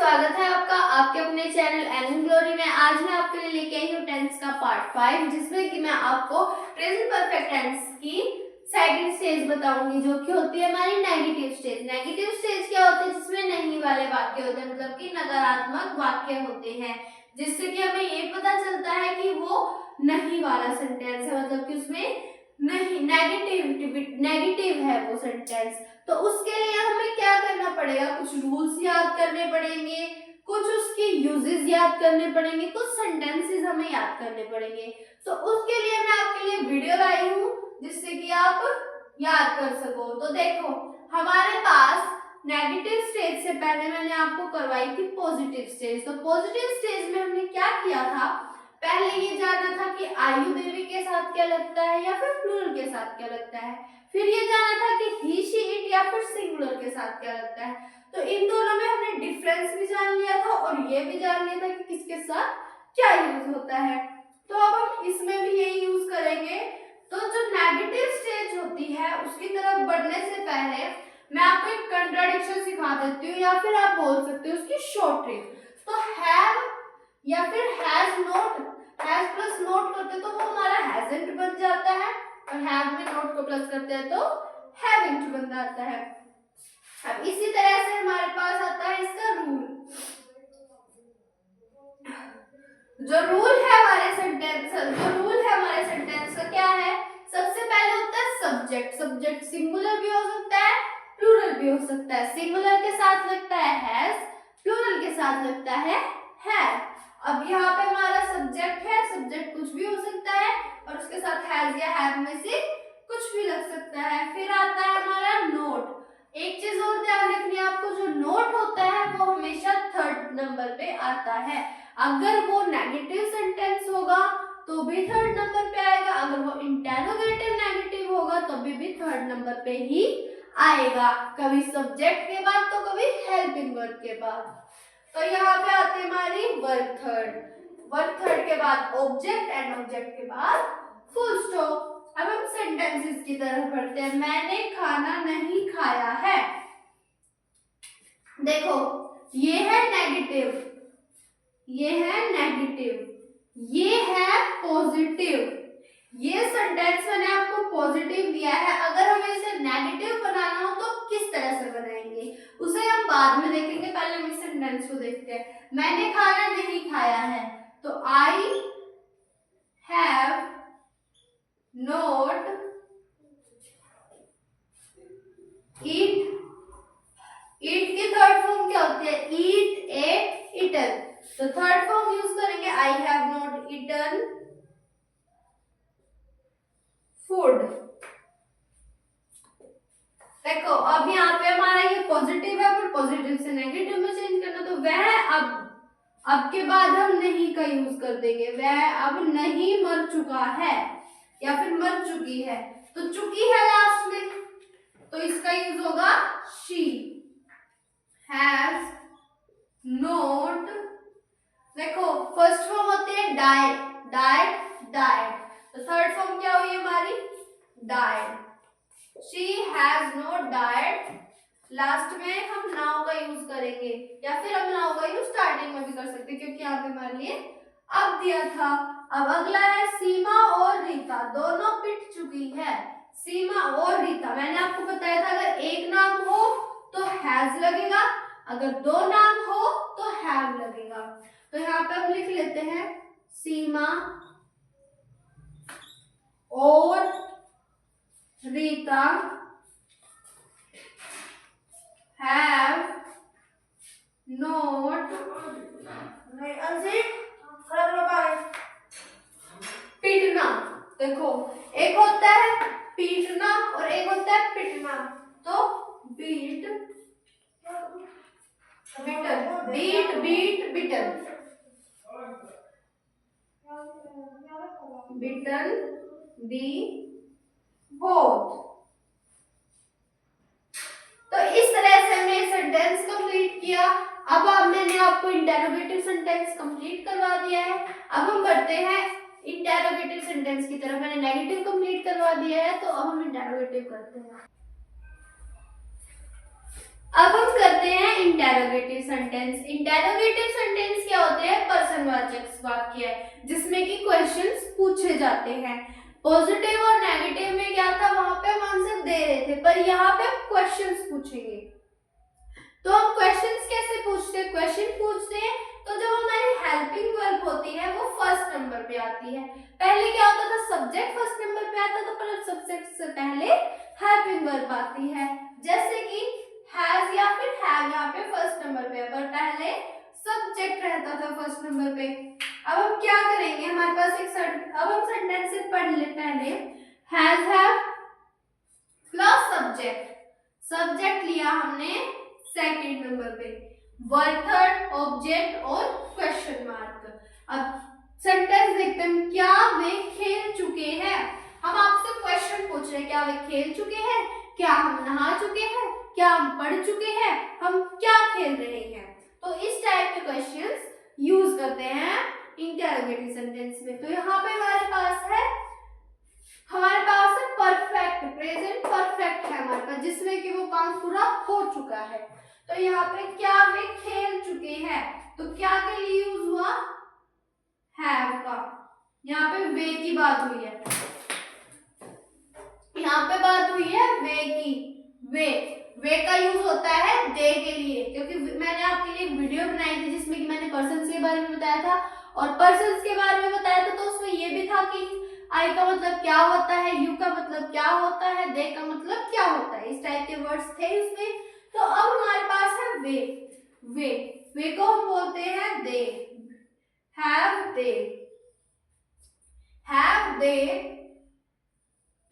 स्वागत है आपका आपके अपने चैनल एन ग्लोरी में। आज मैं आपके लिए लेके आई हूँ टेंस का पार्ट 5, जिसमें कि मैं आपको प्रेजेंट परफेक्ट टेंस की सेकंड स्टेज बताऊंगी, जो कि होती है हमारी नेगेटिव स्टेज। नेगेटिव स्टेज क्या होती है? जिसमें नहीं वाले वाक्य होते हैं, मतलब कि नकारात्मक वाक्य होते हैं, जिससे कि हमें ये पता चलता है कि वो नहीं वाला सेंटेंस है, मतलब कि उसमें नहीं नेगेटिव है वो सेंटेंस। तो उसके लिए हमें क्या करना पड़ेगा? कुछ रूल्स याद करने पड़ेंगे, कुछ उसके यूजेस याद करने पड़ेंगे, कुछ सेंटेंसेस हमें याद करने पड़ेंगे। तो उसके लिए मैं आपके लिए वीडियो लाई हूँ, जिससे कि आप याद कर सको। तो देखो, हमारे पास नेगेटिव स्टेज से पहले मैंने आपको करवाई थी पॉजिटिव स्टेज। तो पॉजिटिव स्टेज में हमने क्या किया था? पहले ये जानना था कि आयु देवी के साथ क्या लगता है या फिर प्लूरल के साथ क्या लगता है। फिर ये जाना था कि ही शी इट या फिर सिंगुलर के साथ क्या लगता है। तो इन दोनों में हमने डिफरेंस भी जान लिया था और ये भी जान लिया था कि किसके साथ क्या यूज होता है। तो अब हम इसमें भी यही यूज करेंगे। तो जो नेगेटिव स्टेज होती है उसकी तरफ बढ़ने से पहले मैं आपको एक कंट्राडिक्शन सिखा देती हूँ, या फिर आप बोल सकते हो उसकी शॉर्ट ट्रिक। तो हैव या फिर has not, has plus not करते तो वो हमारा हैजंट बन जाता है, और हैव में नॉट को प्लस करते हैं तो हैविंग बन जाता है। अब इसी तरह से हमारे पास आता है इसका रूल। जो रूल है हमारे सेंटेंस का क्या है? सबसे पहले होता है सब्जेक्ट। सब्जेक्ट सिंगुलर भी हो सकता है, प्लूरल भी हो सकता है। सिंगुलर के साथ लगता है हैज, प्लूरल के साथ लगता है हैव। अब यहाँ पे हमारा सब्जेक्ट है, सब्जेक्ट कुछ भी हो सकता है और उसके साथ हैज या हैव में से कुछ भी लग सकता है। फिर आता है हमारा नोट। एक चीज और ध्यान रखनी है आपको, जो नोट होता है वो हमेशा थर्ड नंबर पे आता है। अगर वो नेगेटिव सेंटेंस होगा तो भी थर्ड नंबर पे आएगा, अगर वो इंटेरोगेटिव नेगेटिव होगा तो भी थर्ड नंबर पे ही आएगा, कभी सब्जेक्ट के बाद तो कभी हेल्पिंग वर्ब के बाद। तो यहाँ पे आते हैं हमारी वर्ब थर्ड के बाद ऑब्जेक्ट एंड ऑब्जेक्ट के बाद फुल स्टॉप। अब हम सेंटेंसेस की तरफ बढ़ते हैं। मैंने खाना नहीं खाया है। देखो, ये है नेगेटिव, ये है पॉजिटिव। ये सेंटेंस मैंने आपको पॉजिटिव दिया है। अगर हमें इसे नेगेटिव बनाना हो तो किस तरह से बनाएंगे उसे हम बाद में देखेंगे, पहले हम इस सेंटेंस को देखते हैं। मैंने खाना नहीं खाया है, तो आई हैव नॉट ईट। ईट की थर्ड फॉर्म क्या होती है? Eat, ate, eaten. तो थर्ड फॉर्म यूज करेंगे I have not eaten food. देखो, अब यहाँ पे हमारा ये पॉजिटिव है, पर पॉजिटिव से नेगेटिव में चेंज करना, तो वह अब के बाद हम नहीं का यूज कर देंगे। वह अब नहीं मर चुका है या फिर मर चुकी है, तो चुकी है लास्ट में, तो इसका यूज होगा शी हैज नॉट। देखो, फर्स्ट फॉर्म होती है डाइड। तो थर्ड फॉर्म क्या हुई हमारी? Died. She has not died. Last में हम नाउ का यूज करेंगे, या फिर हम नाउ का यूज स्टार्टिंग में भी कर सकते हैं, क्योंकि यहाँ पे हमारे लिए अब दिया था। अब अगला है सीमा और रीता, दोनों पिट चुकी है। सीमा और रीता, मैंने आपको बताया था अगर एक नाम हो तो हैज लगेगा, अगर दो नाम हो तो हैव लगेगा। तो यहाँ पे हम लिख लेते हैं सीमा और रीता हैव नॉट पीटना। देखो, एक होता है पीटना और एक होता है पिटना। तो बीट बिटन दी बोथ। तो इस तरह से हमने सेंटेंस कंप्लीट किया। अब मैंने आपको इंटेरोगेटिव सेंटेंस कंप्लीट करवा दिया है। अब हम बढ़ते हैं इंटेरोगेटिव सेंटेंस की तरफ। मैंने नेगेटिव कंप्लीट करवा दिया है, तो अब हम इंटेरोगेटिव करते हैं। अब हम करते हैं इंटेरोगेटिव सेंटेंस। इंटेरोगेटिव सेंटेंस क्या होते हैं? प्रश्नवाचक वाक्य है जिसमें कि क्वेश्चंस पूछे जाते हैं। पॉजिटिव और नेगेटिव में क्या था? वहां पे हम आंसर दे रहे थे, पर यहाँ पे हम क्वेश्चंस पूछेंगे। तो हम क्वेश्चंस कैसे पूछते हैं? क्वेश्चन पूछते हैं तो जब हमारी हेल्पिंग वर्ब होती है वो फर्स्ट नंबर पे आती है। पहले क्या होता था? सब्जेक्ट फर्स्ट नंबर पे आता था, पर अब सब्जेक्ट से पहले हेल्पिंग वर्ब आती है। जैसे कि हैज या फिर हैव यहाँ पे फर्स्ट नंबर पे, पर पहले सब्जेक्ट रहता था फर्स्ट नंबर पे। अब हम क्या करेंगे? हमारे पास अब हम सेंटेंस से पढ़ ले पहले। Has have plus subject, subject लिया हमने सेकंड नंबर पे, वर्ब थर्ड, ऑब्जेक्ट और क्वेश्चन मार्क। अब सेंटेंस देखते हैं। क्या वे खेल चुके हैं? हम आपसे क्वेश्चन पूछ रहे हैं, क्या वे खेल चुके हैं? क्या हम नहा चुके हैं? क्या हम पढ़ चुके हैं? हम क्या खेल रहे हैं? तो इस टाइप के क्वेश्चंस यूज करते हैं इंटेरोगेटिव सेंटेंस में। तो यहाँ पे हमारे पास है परफेक्ट, प्रेजेंट परफेक्ट है हमारे पास, जिसमें कि वो काम पूरा हो चुका है। तो यहाँ पे क्या वे खेल चुके हैं, तो क्या के लिए यूज हुआ? हैव का। यहाँ पे वे की बात हुई है, यहाँ पे बात हुई है वे की। वे का यूज होता है दे के लिए, क्योंकि मैंने आपके लिए एक वीडियो बनाई थी जिसमें कि मैंने पर्सन्स के बारे में बताया था, और पर्सन्स के बारे में बताया था तो उसमें ये भी था कि आई का मतलब क्या होता है, यू का मतलब क्या होता है, दे का मतलब क्या होता है, इस टाइप के वर्ड्स थे उसमें। तो अब हमारे पास है वे को हम बोलते हैं दे। हैव दे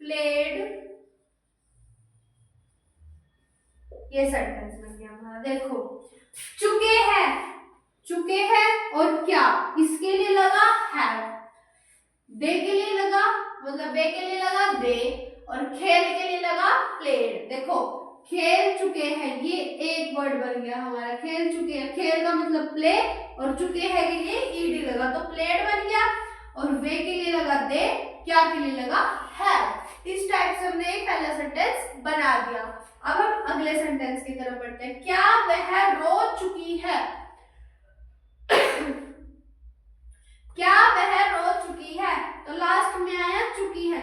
प्लेड, ये सेंटेंस बन गया हमारा। देखो, चुके हैं और क्या, इसके लिए लगा हैव, दे के लिए लगा मतलब वे के लिए लगा दे, और खेल के लिए लगा प्लेड। देखो, खेल चुके हैं, ये एक वर्ड बन गया हमारा, खेल चुके हैं। खेल का मतलब प्ले, और चुके हैं के लिए ईडी लगा तो प्लेड बन गया, और वे के लिए लगा दे, क्या के लिए लगा हैव। इस टाइप से हमने एक पहला सेंटेंस बना दिया। अब हम अगले सेंटेंस की तरफ बढ़ते हैं। क्या वह रो चुकी है? क्या वह रो चुकी है? तो लास्ट में आया चुकी है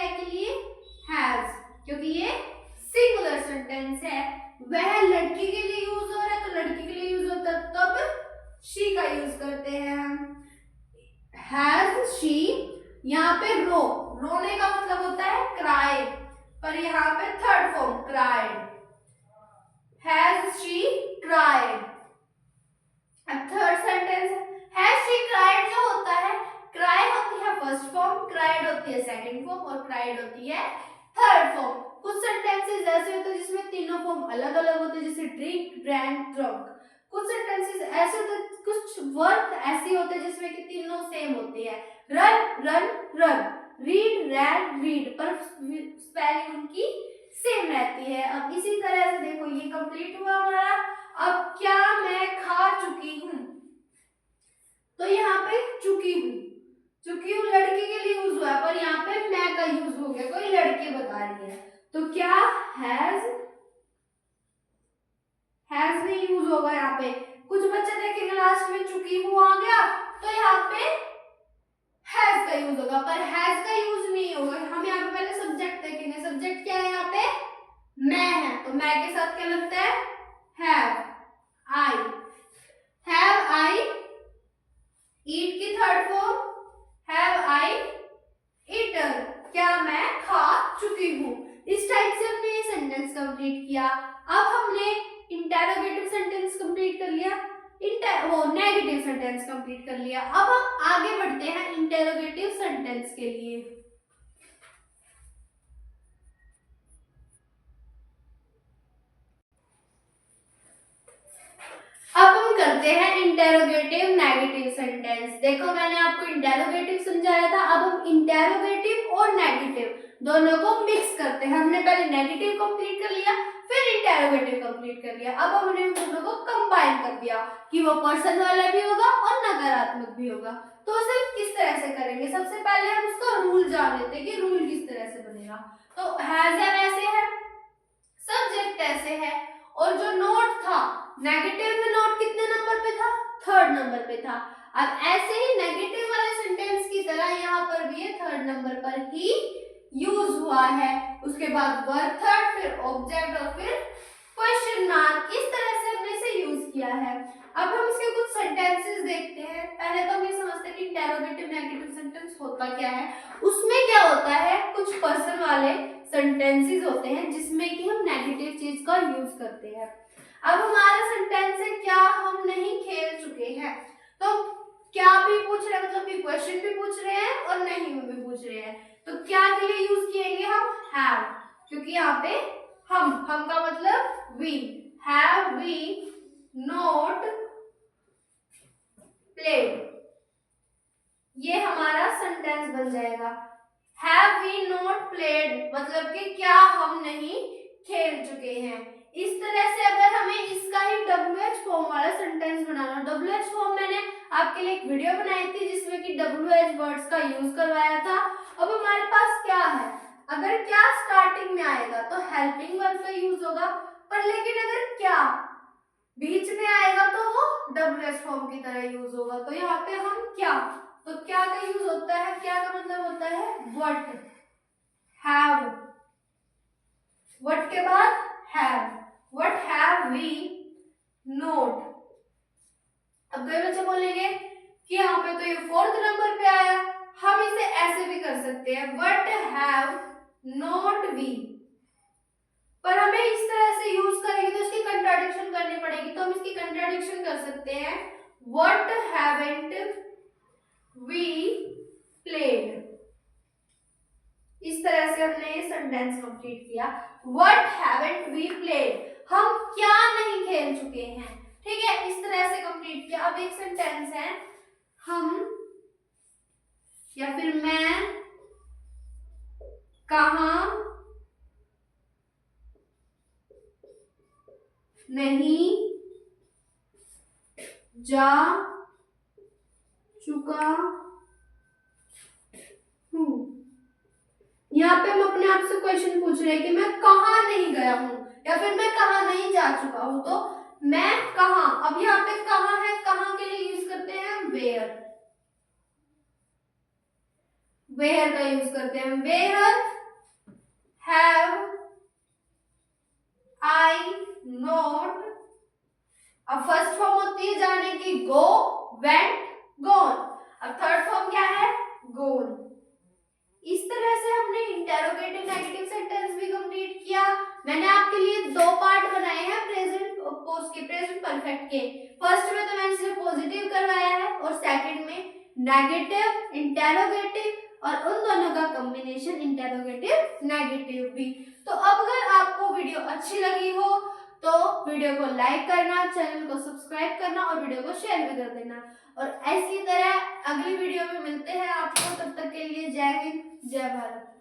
के लिए हैज, क्योंकि ये सिंगुलर सेंटेंस है। वह लड़की के लिए यूज हो रहा है, तो लड़की के लिए यूज होता है, तब शी का यूज करते हैं हम। हैज शी, यहाँ पे रोने का मतलब होता है क्राई, पर यहाँ पे third form cried. Has she cried. अब third sentence has she cried जो होता है, क्राई होती है फर्स्ट फॉर्म, क्राइड होती है सेकंड फॉर्म, और क्राइड होती है थर्ड फॉर्म। कुछ सेंटेंसेस ऐसे होते हैं जिसमें तीनों फॉर्म अलग अलग होते हैं, जैसे ड्रिंक, ड्रैंक, ड्रंक। कुछ सेंटेंसेस ऐसे होते हैं, कुछ वर्ड ऐसे होते हैं जिसमें कि तीनों सेम होती है। रन, रीड, रैन, रीड, पर स्पेलिंग उनकी सेम रहती है। अब इसी तरह से देखो, ये कंप्लीट हुआ हमारा। अब क्या मैं खा चुकी हूँ, तो यहाँ पे चुकी हूँ लड़की के लिए यूज हुआ है, पर यहाँ पे मैं का यूज हो गया, कोई लड़की बता रही है, तो क्या हैज में यूज होगा यहाँ पे। कुछ बच्चे देखेंगे लास्ट में चुकी हूँ आ गया, तो यहाँ पे हैज का यूज होगा, पर हैज का यूज नहीं होगा। हम यहाँ पे पहले सब्जेक्ट देखेंगे। सब्जेक्ट क्या है यहाँ पे? मैं है, तो मैं के साथ क्या लगता है? हैव आई ईट की third form, have I eaten, क्या मैं खा चुकी हूँ। इस टाइप से हमने ये सेंटेंस कंप्लीट किया। अब हमने इंटेरोगेटिव सेंटेंस कंप्लीट कर लिया, नेगेटिव सेंटेंस कंप्लीट कर लिया। अब हम आगे बढ़ते हैं इंटेरोगेटिव सेंटेंस के लिए। अब हम करते हैं इंटेरोगेटिव नेगेटिव सेंटेंस। देखो, मैंने आपको इंटेरोगेटिव समझाया था, अब हम इंटेरोगेटिव और नेगेटिव दोनों को मिक्स करते हैं। हमने पहले नेगेटिव कंप्लीट कर लिया, फिर इंटेरोगेटिव कंप्लीट कर लिया। अब हमने उन दोनों को कंबाइन कर दिया कि वो पर्सन वाला भी होगा और नकारात्मक भी होगा। तो सिर्फ किस तरह से करेंगे? सबसे पहले हम उसका रूल जान लेते हैं कि रूल किस तरह से बनेगा। तो हैज है वैसे है, सब्जेक्ट ऐसे है, और जो नोट था नेगेटिव में, नोट कितने नंबर पे था? थर्ड नंबर पे था। अब ऐसे ही नेगेटिव वाले सेंटेंस की तरह यहाँ पर भी ये थर्ड नंबर पर ही यूज हुआ है। उसके बाद वर्ब थर्ड, फिर ऑब्जेक्ट और फिर क्वेश्चन मार्क। इस तरह से हमने इसे यूज किया है। अब हम इसके कुछ सेंटेंसेस देखते हैं। पहले तो हम ये समझते हैं कि इंटेरोगेटिव नेगेटिव सेंटेंस होता क्या है। उसमें क्या होता है, कुछ पर्सन वाले सेंटेंसेस होते हैं जिसमें कि हम नेगेटिव चीज का यूज करते हैं। अब हमारा सेंटेंस है क्या हम नहीं खेल चुके हैं। तो क्या भी पूछ रहे हैं, मतलब कि क्वेश्चन भी पूछ रहे हैं और नहीं भी पूछ रहे हैं। तो क्या के लिए यूज किएंगे हम? हैव, क्योंकि यहाँ पे हम का मतलब we. Have we not played, ये हमारा सेंटेंस बन जाएगा। हैव वी नॉट प्लेड मतलब कि क्या हम नहीं खेल चुके हैं। इस तरह से अगर हमें इसका ही WH फॉर्म वाला सेंटेंस बनाना, WH फॉर्म मैंने आपके लिए एक वीडियो बनाई थी जिसमें कि WH वर्ड्स का यूज करवाया था। अब हमारे पास क्या है, अगर क्या स्टार्टिंग में आएगा तो हेल्पिंग वर्ब का यूज होगा, पर लेकिन अगर क्या बीच में आएगा तो वो WH फॉर्म की तरह यूज होगा। तो यहाँ पे हम क्या, तो क्या का यूज होता है, क्या का मतलब होता है व्हाट, हैव, व्हाट के बाद have, what have we not. अब कई बच्चे बोलेंगे कि यहाँ पे तो ये फोर्थ नंबर पे आया, हम इसे ऐसे भी कर सकते हैं व्हाट हैव नॉट वी, पर हमें इस तरह से यूज करेंगे तो इसकी कंट्राडिक्शन करनी पड़ेगी। तो हम इसकी कंट्राडिक्शन कर सकते हैं व्हाट हैवंट वी प्लेड। इस तरह से हमने ये सेंटेंस कंप्लीट किया। व्हाट हैवंट वी प्लेड, हम क्या नहीं खेल चुके हैं। ठीक है, इस तरह से कंप्लीट किया। अब एक सेंटेंस है हम या फिर मैं कहां नहीं जा चुका हूं। यहाँ पे हम अपने आप से क्वेश्चन पूछ रहे हैं कि मैं कहाँ नहीं गया हूं या फिर मैं कहाँ नहीं जा चुका हूं। तो मैं कहाँ, अब यहाँ पे कहाँ है, कहाँ के लिए यूज करते हैं वेयर, वेयर का यूज करते हैं। वेयर हैव आई नॉट, अब फर्स्ट फॉर्म होती है जाने की गो, वेंट, गॉन। अब थर्ड फॉर्म क्या है, गोन। इस तरह से हमने इंटेरोगेटिव नेगेटिव सेंटेंस भी कंप्लीट किया। मैंने आपके लिए दो पार्ट बनाए हैं प्रेजेंट पोस्ट के, प्रेजेंट परफेक्ट के। फर्स्ट में तो मैंने सिर्फ पॉजिटिव करवाया है और सेकंड में नेगेटिव, इंटेरोगेटिव और उन दोनों का कॉम्बिनेशन इंटेरोगेटिव नेगेटिव भी। तो अब अगर आपको वीडियो अच्छी लगी हो तो वीडियो को लाइक करना, चैनल को सब्सक्राइब करना और वीडियो को शेयर भी कर देना। और ऐसी तरह अगली वीडियो में मिलते हैं आपको, तब तक के लिए जय हिंद जय भारत।